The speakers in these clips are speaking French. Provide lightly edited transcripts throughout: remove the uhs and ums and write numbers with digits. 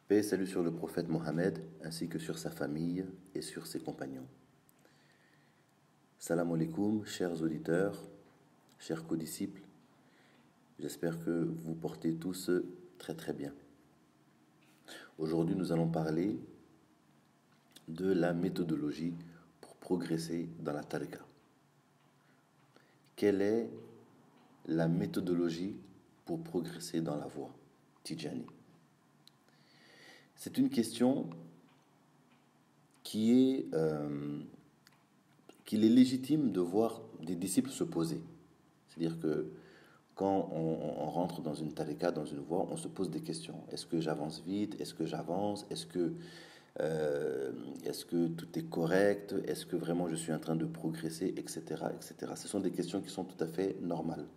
Paix et salut sur le prophète Mohammed, ainsi que sur sa famille et sur ses compagnons. Salam alaikum, chers auditeurs, chers codisciples. J'espère que vous portez tous très très bien. Aujourd'hui, nous allons parler de la méthodologie pour progresser dans la tariqa. Quelle est la méthodologie pour progresser dans la voie Tijani? C'est une question qu'il est légitime de voir des disciples se poser. C'est-à-dire que quand on rentre dans une tariqa, dans une voie, on se pose des questions. Est-ce que j'avance vite? Est-ce que j'avance? Est-ce que tout est correct? Est-ce que vraiment je suis en train de progresser? Etc., etc. Ce sont des questions qui sont tout à fait normales.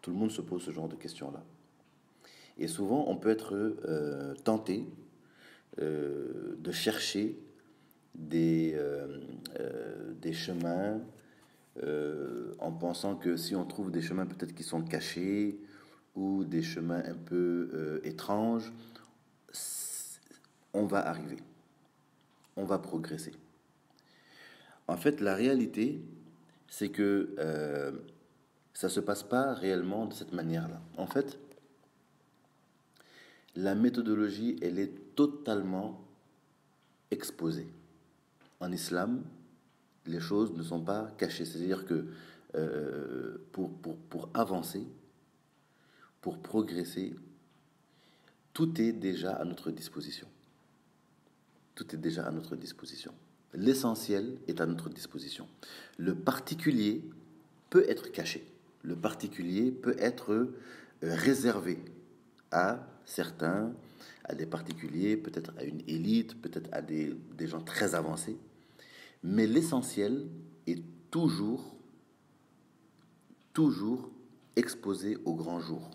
Tout le monde se pose ce genre de questions-là. Et souvent, on peut être tenté de chercher des chemins en pensant que si on trouve des chemins peut-être qui sont cachés ou des chemins un peu étranges, on va arriver, on va progresser. En fait, la réalité, c'est que ça ne se passe pas réellement de cette manière-là. En fait, la méthodologie, elle est totalement exposée. En islam, les choses ne sont pas cachées. C'est-à-dire que pour avancer, pour progresser, tout est déjà à notre disposition. Tout est déjà à notre disposition. L'essentiel est à notre disposition. Le particulier peut être caché. Le particulier peut être réservé à certains, à des particuliers, peut-être à une élite, peut-être à des gens très avancés. Mais l'essentiel est toujours exposé au grand jour.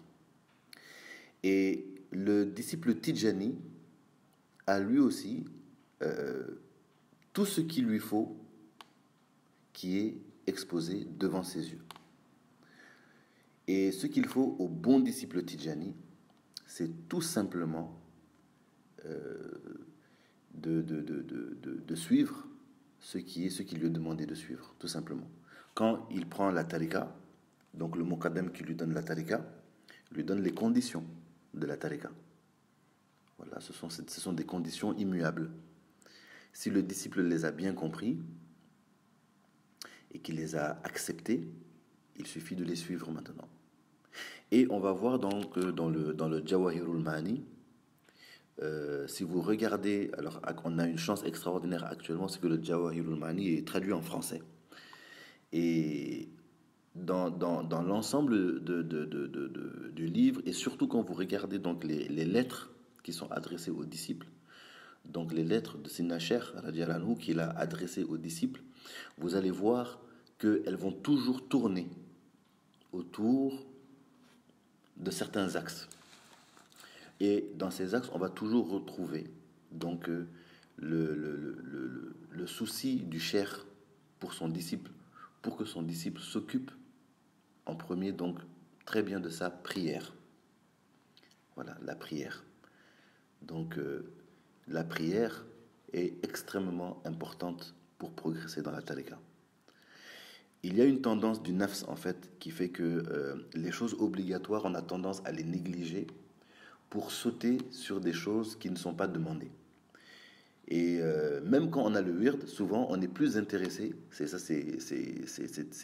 Et le disciple Tijani a lui aussi tout ce qu'il lui faut qui est exposé devant ses yeux. Et ce qu'il faut au bon disciple Tijani, c'est tout simplement de suivre ce qui lui est demandé de suivre, tout simplement. Quand il prend la tariqa, donc le muqaddam qui lui donne la tariqa, lui donne les conditions de la tariqa. Voilà, ce sont des conditions immuables. Si le disciple les a bien compris et qu'il les a acceptées, il suffit de les suivre maintenant. Et on va voir donc dans le Jawahirul Ma'ani, si vous regardez, alors on a une chance extraordinaire actuellement, c'est que le Jawahirul Ma'ani est traduit en français. Et dans l'ensemble du livre, et surtout quand vous regardez donc les lettres qui sont adressées aux disciples, donc les lettres de Sidna Cheikh radiallahu anhu qu'il a adressées aux disciples, vous allez voir qu'elles vont toujours tourner autour de certains axes. Et dans ces axes, on va toujours retrouver donc le souci du cheikh pour son disciple, pour que son disciple s'occupe en premier donc très bien de sa prière. Voilà, la prière. Donc la prière est extrêmement importante pour progresser dans la tariqa. Il y a une tendance du nafs en fait qui fait que les choses obligatoires, on a tendance à les négliger pour sauter sur des choses qui ne sont pas demandées. Et même quand on a le wird, souvent on est plus intéressé. C'est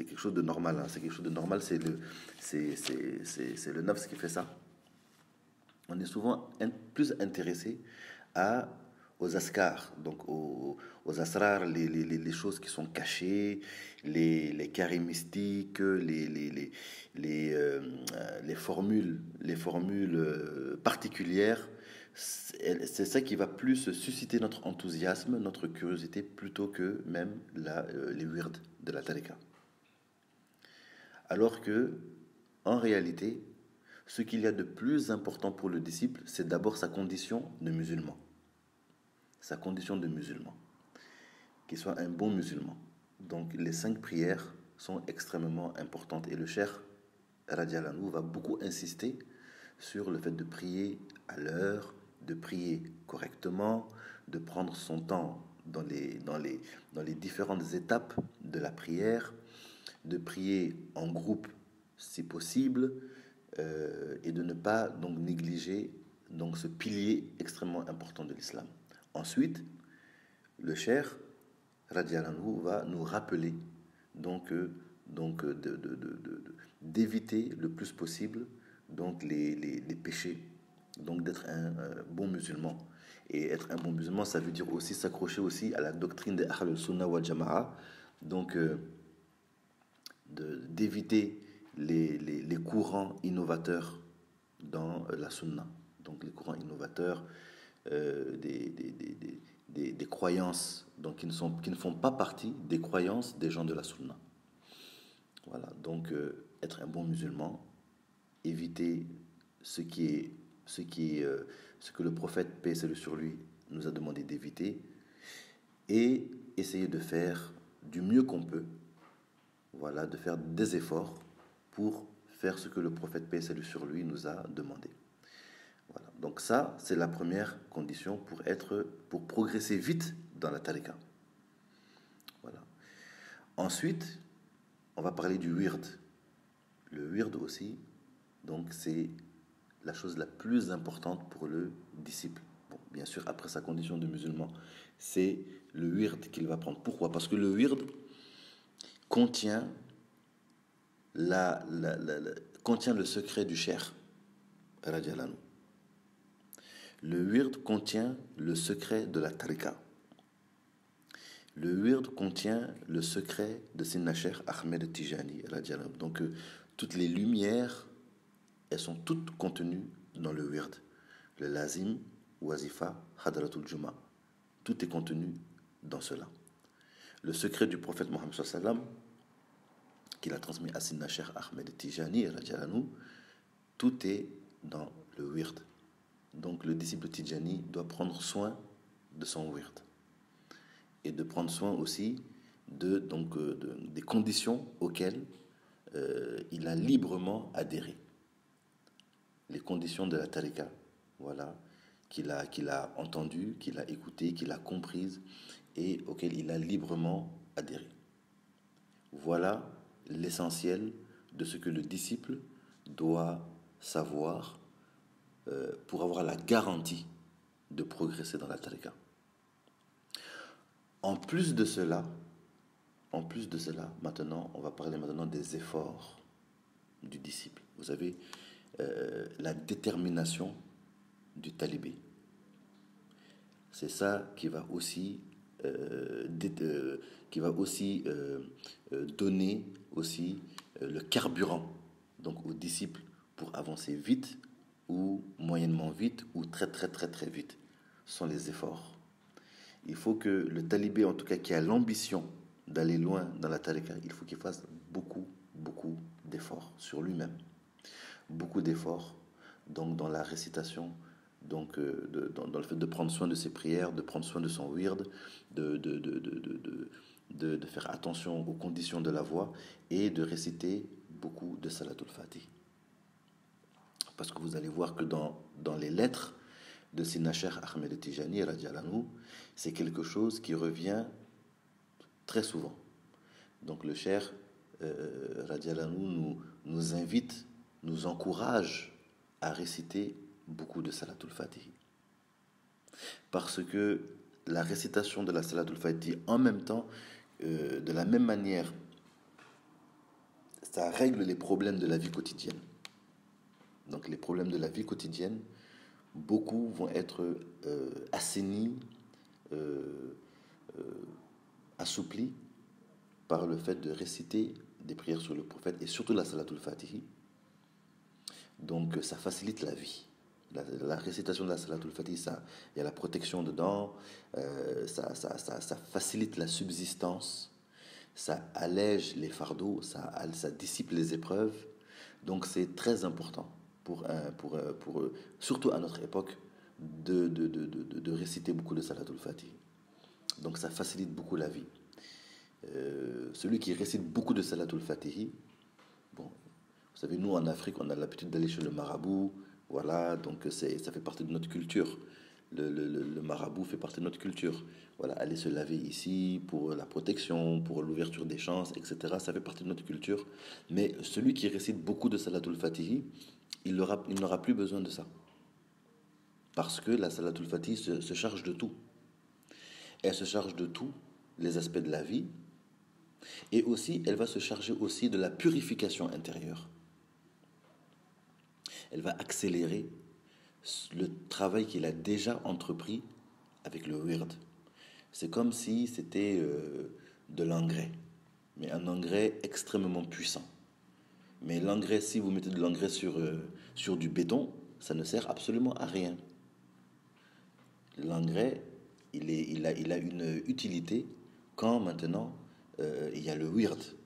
quelque chose de normal. Hein, c'est quelque chose de normal. C'est le nafs qui fait ça. On est souvent plus intéressé aux askars, donc aux asrar, les choses qui sont cachées, les carrés mystiques, les formules particulières. C'est ça qui va plus susciter notre enthousiasme, notre curiosité, plutôt que même les wird de la tariqa. Alors que, en réalité, ce qu'il y a de plus important pour le disciple, c'est d'abord sa condition de musulman. Sa condition de musulman. Qu'il soit un bon musulman. Donc les 5 prières sont extrêmement importantes. Et le cheikh radiallahu anhu va beaucoup insister sur le fait de prier à l'heure, de prier correctement, de prendre son temps dans les différentes étapes de la prière, de prier en groupe si possible, et de ne pas donc négliger donc ce pilier extrêmement important de l'islam. Ensuite, le cher radiallahu anhu va nous rappeler donc, d'éviter le plus possible donc les péchés, donc d'être un bon musulman. Et être un bon musulman, ça veut dire aussi s'accrocher aussi à la doctrine des Ahl al-Sunnah wal Jama'a, donc d'éviter les courants innovateurs dans la Sunna. Donc les courants innovateurs des croyances donc, qui ne font pas partie des croyances des gens de la Sunna. Voilà, donc être un bon musulman, éviter ce que le prophète, paix et salut sur lui, nous a demandé d'éviter, et essayer de faire du mieux qu'on peut, voilà, de faire des efforts pour faire ce que le prophète, paix et salut sur lui, nous a demandé. Voilà. Donc ça, c'est la première condition pour progresser vite dans la tariqa. Voilà. Ensuite, on va parler du wird. Le wird aussi, donc c'est la chose la plus importante pour le disciple. Bon, bien sûr, après sa condition de musulman, c'est le wird qu'il va prendre. Pourquoi? Parce que le wird contient contient le secret du cheikh radiallahu anhu. Le wird contient le secret de la tariqa. Le wird contient le secret de Sayyidina Cheikh Ahmed Tijani radiallahu anhu. Donc toutes les lumières, elles sont toutes contenues dans le wird. Le lazim, wazifa, hadratul juma. Tout est contenu dans cela. Le secret du prophète Mohammed sallallahu alayhi wa sallam, qu'il a transmis à Sayyidina Cheikh Ahmed Tijani radiallahu anhu, tout est dans le wird. Donc le disciple Tijani doit prendre soin de son wird et de prendre soin aussi des conditions auxquelles il a librement adhéré. Les conditions de la tariqa, voilà, qu'il a entendues, qu'il a écoutées, qu'il a comprises et auxquelles il a librement adhéré. Voilà l'essentiel de ce que le disciple doit savoir pour avoir la garantie de progresser dans la tariqa. En plus de cela, maintenant, on va parler maintenant des efforts du disciple. Vous savez, la détermination du talibé. C'est ça qui va aussi donner aussi le carburant donc aux disciples pour avancer vite ou moyennement vite ou très très très très vite. Ce sont les efforts. Il faut que le talibé, en tout cas qui a l'ambition d'aller loin dans la tariqa, il faut qu'il fasse beaucoup d'efforts sur lui-même. Beaucoup d'efforts donc dans la récitation, donc dans le fait de prendre soin de ses prières, de prendre soin de son wird, de faire attention aux conditions de la voix et de réciter beaucoup de Salatul Fatih. Parce que vous allez voir que dans les lettres de Sayyidina Cheikh Ahmed Tijani radiallahu anhu, c'est quelque chose qui revient très souvent. Donc le Cheikh radiallahu anhu nous invite, nous encourage à réciter beaucoup de Salatul Fatih. Parce que la récitation de la Salatul Fatih, en même temps, de la même manière, ça règle les problèmes de la vie quotidienne. Donc les problèmes de la vie quotidienne, beaucoup vont être assainis, assouplis par le fait de réciter des prières sur le prophète et surtout la Salatul Fatih. Donc ça facilite la vie. La récitation de la Salatul Fatih, il y a la protection dedans, ça facilite la subsistance, ça allège les fardeaux, ça dissipe les épreuves. Donc c'est très important surtout à notre époque de réciter beaucoup de Salatul Fatih. Donc ça facilite beaucoup la vie. Celui qui récite beaucoup de Salatul Fatih, bon, vous savez, nous en Afrique, on a l'habitude d'aller chez le marabout, Voilà, donc ça fait partie de notre culture. Le marabout fait partie de notre culture. Voilà, aller se laver ici pour la protection, pour l'ouverture des chances, etc. Ça fait partie de notre culture. Mais celui qui récite beaucoup de Salatul Fatihi, il n'aura plus besoin de ça. Parce que la Salatul Fatihi se charge de tout. Elle se charge de tous les aspects de la vie. Et aussi, elle va se charger aussi de la purification intérieure. Elle va accélérer le travail qu'il a déjà entrepris avec le wird. C'est comme si c'était de l'engrais, mais un engrais extrêmement puissant. Mais l'engrais, si vous mettez de l'engrais sur du béton, ça ne sert absolument à rien. L'engrais, il a une utilité quand maintenant il y a le wird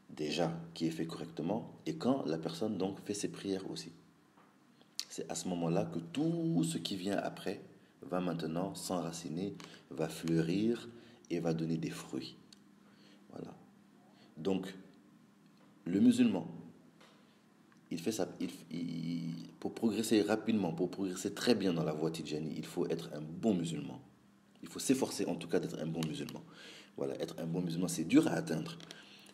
déjà qui est fait correctement et quand la personne donc fait ses prières aussi. C'est à ce moment-là que tout ce qui vient après va maintenant s'enraciner, va fleurir et va donner des fruits. Voilà. Donc, le musulman, il fait ça, pour progresser rapidement, pour progresser très bien dans la voie tidjani, il faut être un bon musulman. Il faut s'efforcer en tout cas d'être un bon musulman. Voilà, être un bon musulman, c'est dur à atteindre,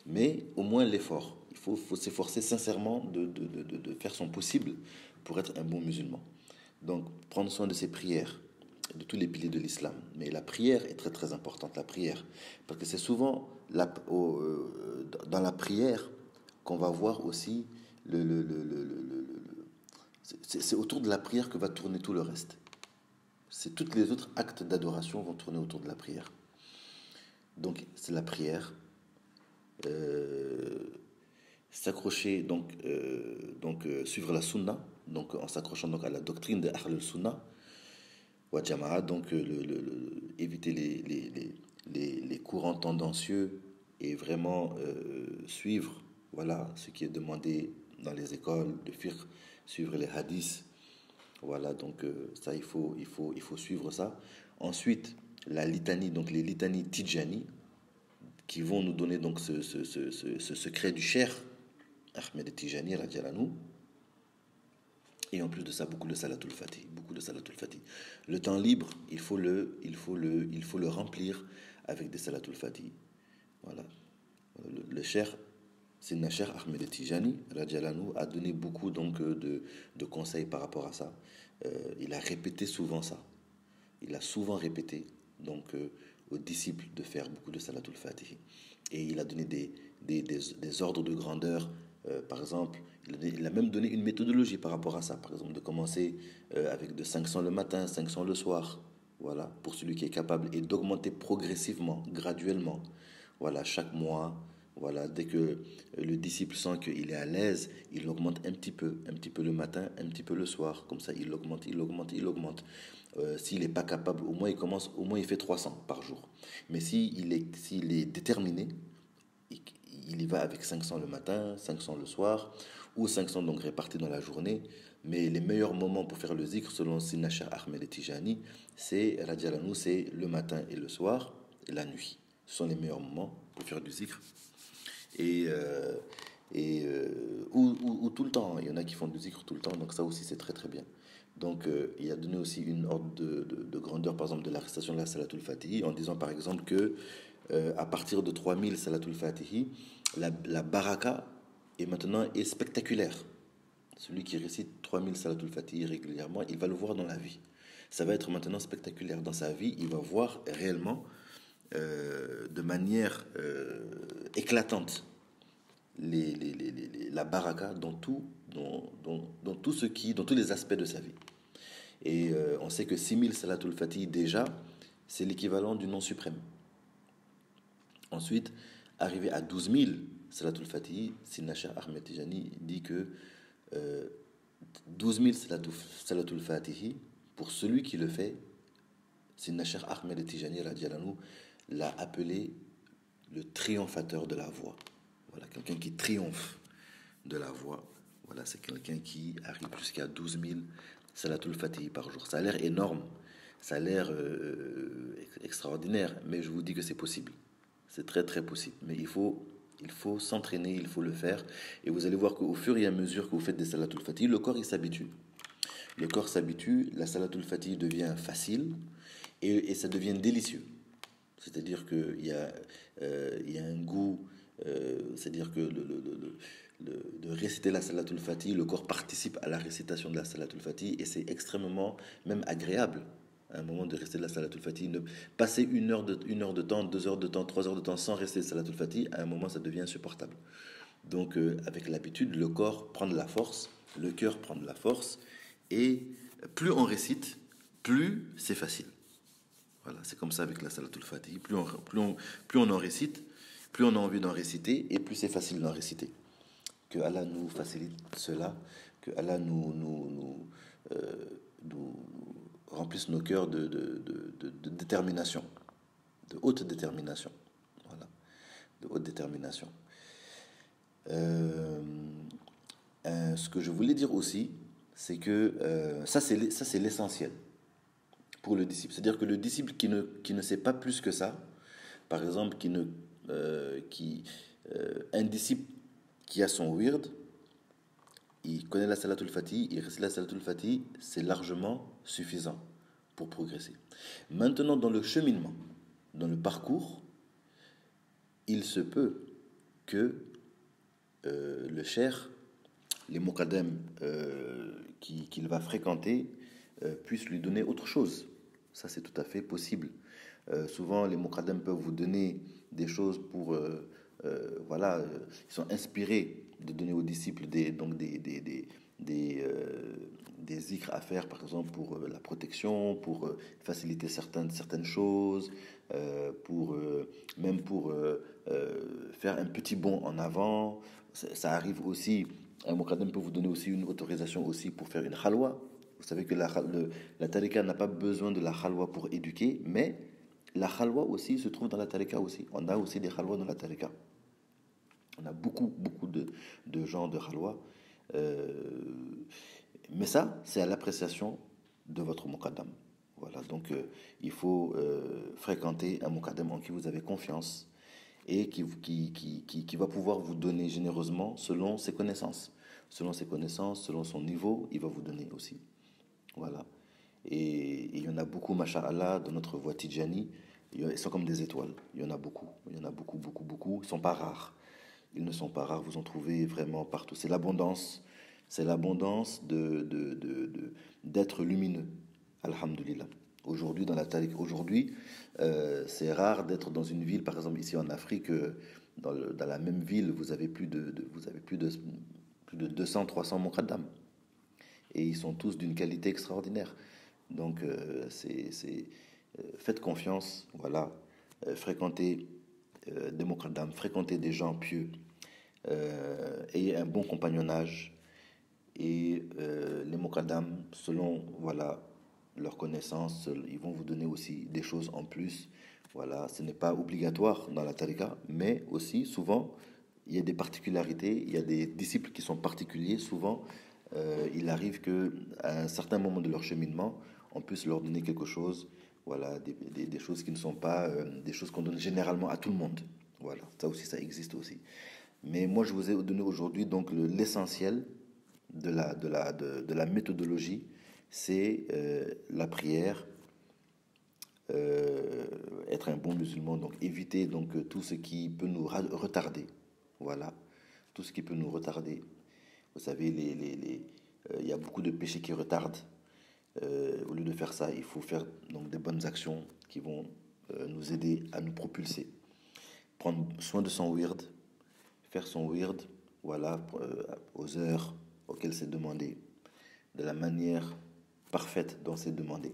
mais au moins l'effort. Il faut s'efforcer sincèrement de faire son possible pour être un bon musulman. Donc, prendre soin de ses prières, de tous les piliers de l'islam. Mais la prière est très très importante, la prière. Parce que c'est souvent dans la prière qu'on va voir aussi c'est autour de la prière que va tourner tout le reste. C'est tous les autres actes d'adoration vont tourner autour de la prière. Donc, c'est la prière. S'accrocher, suivre la sunna, donc en s'accrochant donc à la doctrine de Ahl Sunna, wa Jama'a, donc éviter les courants tendancieux et vraiment suivre voilà, ce qui est demandé dans les écoles de fiqh, suivre les hadiths. Voilà, donc ça, il faut suivre ça. Ensuite, la litanie, donc les litanies Tijani, qui vont nous donner donc ce secret du cher Ahmed Tijani, radiallahu. Et en plus de ça, beaucoup de Salatul Fatih, beaucoup de Salatul Fatih. Le temps libre, il faut le remplir avec des Salatul Fatih. Voilà. Le cher, Sidna Cheikh Ahmed Tijani, radiallahu, a donné beaucoup donc de conseils par rapport à ça. Il a répété souvent ça. Il a souvent répété donc aux disciples de faire beaucoup de Salatul Fatih. Et il a donné des ordres de grandeur. Par exemple, il a même donné une méthodologie par rapport à ça. Par exemple, de commencer avec de 500 le matin, 500 le soir. Voilà, pour celui qui est capable. Et d'augmenter progressivement, graduellement. Voilà, chaque mois. Voilà, dès que le disciple sent qu'il est à l'aise, il augmente un petit peu le matin, un petit peu le soir. Comme ça, il augmente, il augmente, il augmente. S'il n'est pas capable, au moins il fait 300 par jour. Mais s'il est déterminé, il y va avec 500 le matin, 500 le soir, ou 500 donc répartis dans la journée. Mais les meilleurs moments pour faire le zikr, selon Sidna Cheikh Ahmed Tijani, c'est le matin et le soir, et la nuit. Ce sont les meilleurs moments pour faire du zikr. Et, ou tout le temps. Il y en a qui font du zikr tout le temps, donc ça aussi c'est très très bien. Donc il a donné aussi une ordre de grandeur, par exemple, de la récitation de la Salatul Fatihi, en disant par exemple que à partir de 3000 Salatul Fatihi, la baraka est spectaculaire. Celui qui récite 3000 Salatul Fatihi régulièrement, il va le voir dans la vie. Ça va être maintenant spectaculaire dans sa vie. Il va voir réellement de manière éclatante la baraka dans tous les aspects de sa vie. Et on sait que 6000 Salatul Fatih déjà, c'est l'équivalent du nom suprême. Ensuite, arrivé à 12 000 Salatul Fatih, Sidna Cheikh Ahmed Tijani dit que 12 000 Salatul Fatih, pour celui qui le fait, Sidna Cheikh Ahmed Tijani radiallahu l'a appelé le triomphateur de la voix. Voilà, quelqu'un qui triomphe de la voix. Voilà, c'est quelqu'un qui arrive jusqu'à 12 000 Salatul Fatih par jour. Ça a l'air énorme, ça a l'air extraordinaire, mais je vous dis que c'est possible. C'est très très possible. Mais il faut Il faut s'entraîner, il faut le faire. Et vous allez voir qu'au fur et à mesure que vous faites des salatul fatih, le corps il s'habitue. Le corps s'habitue, la salatul fatih devient facile et ça devient délicieux. C'est-à-dire il y a un goût, c'est-à-dire que de réciter la salatul fatih, le corps participe à la récitation de la salatul fatih et c'est extrêmement même agréable à un moment de rester de la salatul fatih. Passer une heure de temps, 2 heures de temps, 3 heures de temps sans rester de salatul fatih, à un moment ça devient insupportable. Donc avec l'habitude, le corps prend de la force, le cœur prend de la force et plus on récite, plus c'est facile. Voilà, c'est comme ça avec la salatul fatih. Plus on en récite, plus on a envie d'en réciter et plus c'est facile d'en réciter. Que Allah nous facilite cela, que Allah nous remplisse nos cœurs de détermination, de haute détermination. Voilà, de haute détermination. Ce que je voulais dire aussi, c'est que ça c'est l'essentiel pour le disciple. C'est-à-dire que le disciple qui ne sait pas plus que ça, par exemple, un disciple qui a son wird, il connaît la salatul fatih, il récite la salatul fatih, c'est largement suffisant pour progresser. Maintenant, dans le cheminement, dans le parcours, il se peut que le cher, les muqaddam qu'il va fréquenter, puissent lui donner autre chose. Ça, c'est tout à fait possible. Souvent, les muqaddam peuvent vous donner des choses pour... voilà, ils sont inspirés de donner aux disciples des zikrs à faire, par exemple, pour la protection, pour faciliter certaines choses, même pour faire un petit bond en avant. Ça arrive aussi, un muqaddam peut vous donner aussi une autorisation aussi pour faire une khalwa. Vous savez que la tariqa n'a pas besoin de la khalwa pour éduquer, mais la khalwa aussi se trouve dans la tariqa aussi. On a aussi des khalwa dans la tariqa. On a beaucoup de gens de khalwa. Mais ça, c'est à l'appréciation de votre muqaddam. Voilà, donc il faut fréquenter un muqaddam en qui vous avez confiance et qui va pouvoir vous donner généreusement selon ses connaissances. Selon ses connaissances, selon son niveau, il va vous donner aussi. Voilà. Et il y en a beaucoup, masha'Allah, dans notre voie Tidjani. Ils sont comme des étoiles. Il y en a beaucoup. Il y en a beaucoup, beaucoup, beaucoup. Ils ne sont pas rares. Ils ne sont pas rares. Vous en trouvez vraiment partout. C'est l'abondance. C'est l'abondance d'être lumineux. Alhamdulillah. Aujourd'hui, dans la tariq, aujourd'hui, c'est rare d'être dans une ville, par exemple ici en Afrique, dans la même ville, vous avez plus de 200, 300 muqaddam. Et ils sont tous d'une qualité extraordinaire. Donc, faites confiance, voilà, fréquentez des muqaddam, fréquentez des gens pieux, ayez un bon compagnonnage. Et les muqaddam, selon voilà, leurs connaissances, ils vont vous donner aussi des choses en plus. Voilà, ce n'est pas obligatoire dans la tariqa, mais aussi souvent, il y a des particularités, il y a des disciples qui sont particuliers. Souvent, il arrive que à un certain moment de leur cheminement, on puisse leur donner quelque chose, voilà, des choses qui ne sont pas des choses qu'on donne généralement à tout le monde. Voilà, ça aussi, ça existe aussi. Mais moi, je vous ai donné aujourd'hui donc l'essentiel de la méthodologie, c'est la prière, être un bon musulman, donc éviter donc tout ce qui peut nous retarder. Voilà, tout ce qui peut nous retarder. Vous savez, il y a beaucoup de péchés qui retardent. Au lieu de faire ça, il faut faire donc des bonnes actions qui vont nous aider à nous propulser. Prendre soin de son wird, faire son wird, voilà, aux heures auxquelles c'est demandé, de la manière parfaite dont c'est demandé.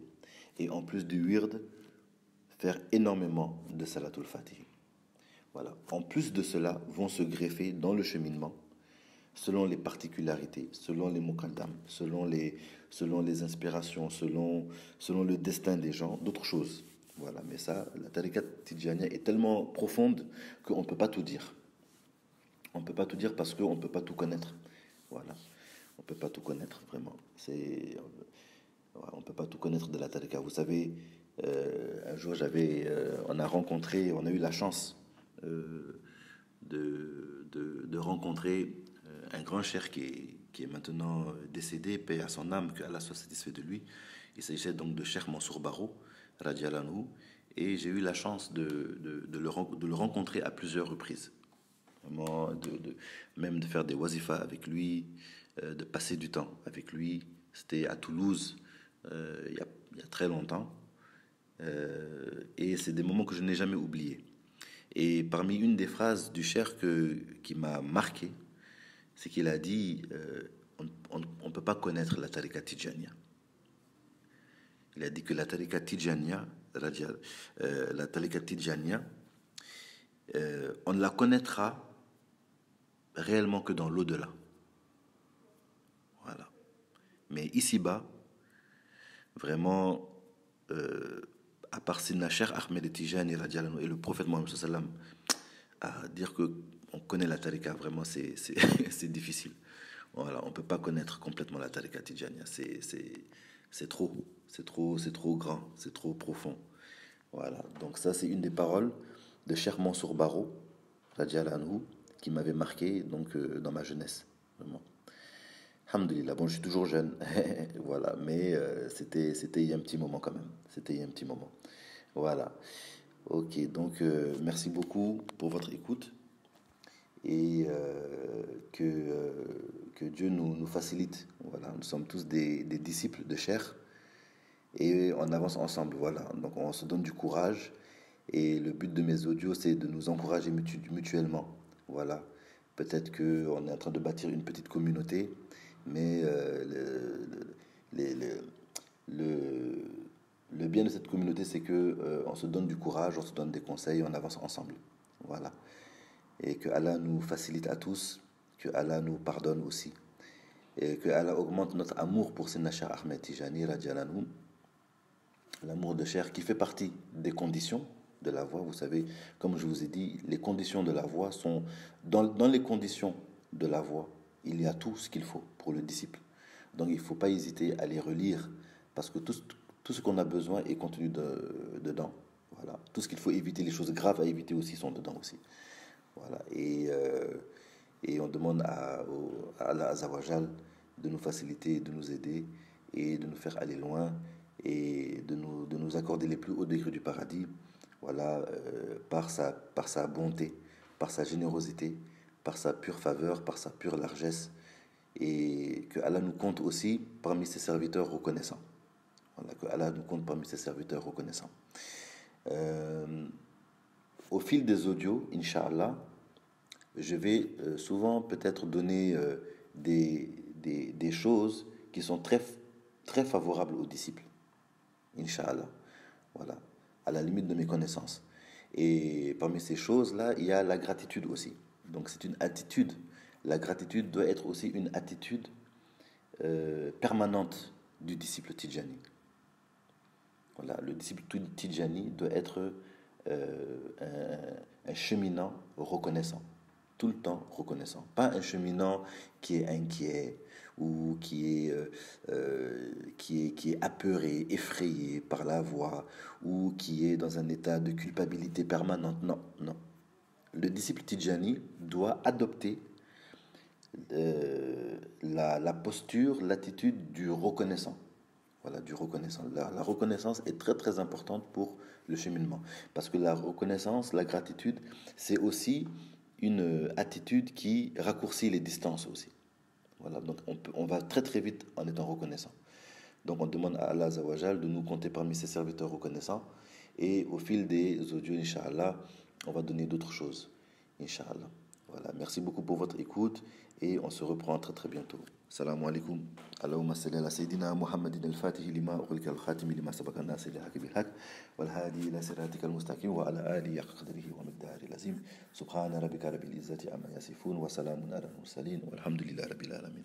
Et en plus du wird, faire énormément de salatul fatih. Voilà. En plus de cela, vont se greffer dans le cheminement, selon les particularités, selon les muqaddam, selon les inspirations, selon le destin des gens, d'autres choses. Voilà. Mais ça, la tariqa tidjaniya est tellement profonde qu'on ne peut pas tout dire. On ne peut pas tout dire parce qu'on ne peut pas tout connaître. Voilà. On ne peut pas tout connaître, vraiment. On ne peut pas tout connaître de la tariqa. Vous savez, un jour, on a eu la chance de rencontrer un grand cheikh qui est maintenant décédé, paix à son âme, que Allah soit satisfait de lui. Il s'agissait donc de Cheikh Mansour Baro, radiallahu anhu, et j'ai eu la chance de le rencontrer à plusieurs reprises. Vraiment, même de faire des wazifas avec lui, de passer du temps avec lui. C'était à Toulouse, il y a très longtemps. Et c'est des moments que je n'ai jamais oubliés. Et parmi une des phrases du cheikh qui m'a marqué, c'est qu'il a dit on ne peut pas connaître la tariqa Tijaniya. Il a dit que la tariqa Tijaniya, on ne la connaîtra réellement que dans l'au-delà. Voilà. Mais ici-bas, vraiment, à part Sidna Cheikh Ahmed Tijani et le prophète Mohammed sallam, à dire que on connaît la tariqa, vraiment, c'est difficile. Voilà, on ne peut pas connaître complètement la tariqa Tijaniya. C'est trop grand, c'est trop profond. Voilà, donc ça, c'est une des paroles de Cheikh Mansour Baro, radiallahu anhu, qui m'avait marqué donc, dans ma jeunesse. Vraiment. Alhamdulillah, bon, je suis toujours jeune, voilà, mais c'était il y a un petit moment quand même. C'était il y a un petit moment. Voilà. Ok, donc merci beaucoup pour votre écoute et que Dieu nous facilite. Voilà, nous sommes tous des disciples de Cheikh et on avance ensemble. Voilà, donc on se donne du courage et le but de mes audios, c'est de nous encourager mutuellement. Voilà, peut-être qu'on est en train de bâtir une petite communauté, mais le bien de cette communauté, c'est que on se donne du courage, on se donne des conseils, on avance ensemble. Voilà. Et que Allah nous facilite à tous, que Allah nous pardonne aussi. Et que Allah augmente notre amour pour Sayyidina Cheikh Ahmed Tijani, radiallahu anhu. L'amour de Cheikh qui fait partie des conditions de la voie. Vous savez, comme je vous ai dit, les conditions de la voie sont... Dans les conditions de la voie, il y a tout ce qu'il faut pour le disciple. Donc il ne faut pas hésiter à les relire, parce que tout ce qu'on a besoin est contenu dedans. Voilà. Tout ce qu'il faut éviter, les choses graves à éviter aussi sont dedans aussi. Voilà. Et on demande à Allah Azawajal de nous faciliter, de nous aider et de nous faire aller loin et de nous accorder les plus hauts degrés du paradis, voilà, par sa bonté, par sa générosité, par sa pure faveur, par sa pure largesse, et que Allah nous compte aussi parmi ses serviteurs reconnaissants. Voilà, que Allah nous compte parmi ses serviteurs reconnaissants. Au fil des audios, Inch'Allah, je vais souvent peut-être donner des choses qui sont très, très favorables aux disciples. Inch'Allah. Voilà. À la limite de mes connaissances. Et parmi ces choses-là, il y a la gratitude aussi. Donc c'est une attitude. La gratitude doit être aussi une attitude permanente du disciple Tijani. Voilà. Le disciple Tijani doit être un cheminant reconnaissant. Tout le temps reconnaissant. Pas un cheminant qui est inquiet ou qui est apeuré, effrayé par la voie, ou qui est dans un état de culpabilité permanente. Non, non. Le disciple Tijani doit adopter la posture, l'attitude du reconnaissant. Voilà, du reconnaissant. La reconnaissance est très très importante pour le cheminement. Parce que la reconnaissance, la gratitude, c'est aussi une attitude qui raccourcit les distances aussi. Voilà, donc on va très très vite en étant reconnaissant. Donc on demande à Allah Azawajal de nous compter parmi ses serviteurs reconnaissants. Et au fil des audios, Inch'Allah, on va donner d'autres choses. Inch'Allah. Voilà, merci beaucoup pour votre écoute et on se reprend très très bientôt. Salam alaikum. Allahumma salli ala Sayyidina Muhammadin al-Fatih lima ughliqa al-khatim lima sabaqa an-nas ila haqi bil-haq wal hadi ila siratika al-mustaqim wa ala alihi haqqa qadrihi wa miqdarihi al-azim. Subhana rabbika rabbil izzati amma yasifun wa salamun ala al-mursalin walhamdulillahi rabbil alamin.